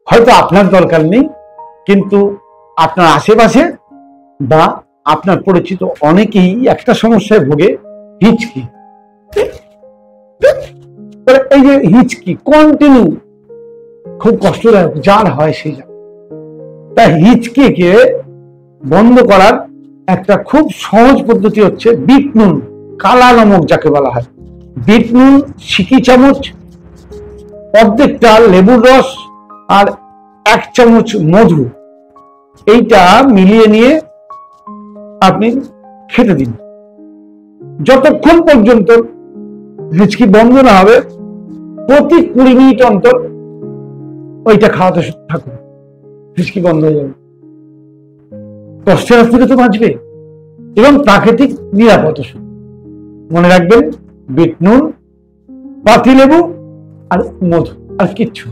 হয়তো আপনার দরকার নেই, কিন্তু আপনার আশেপাশে বা আপনার পরিচিত অনেকেই একটা সমস্যায় ভোগে, হিচকি। এই যে হিচকি কন্টিনিউ খুব কষ্টদায়ক যার হয় সেই যা। তাই হিচকিকে বন্ধ করার একটা খুব সহজ পদ্ধতি হচ্ছে বিট নুন, কালা নমক যাকে বলা হয়। বিট নুন সিকি চামচ, অর্ধেকটা লেবুর রস আর 1 চামচ মধু, এইটা মিলিয়ে নিয়ে আপনি খেতে দিন। যতক্ষণ পর্যন্ত হিচকি বন্ধ না হবে প্রতি 20 মিনিট অন্তর ওইটা খাওয়াতে থাকুন, হিচকি বন্ধ হয়ে যাবে। কষ্টের হাত থেকে তো বাঁচবে এবং প্রাকৃতিক নিরাপদ ওষুধ। মনে রাখবেন, বিট নুন, পাতিলেবু আর মধু, আর কিচ্ছু।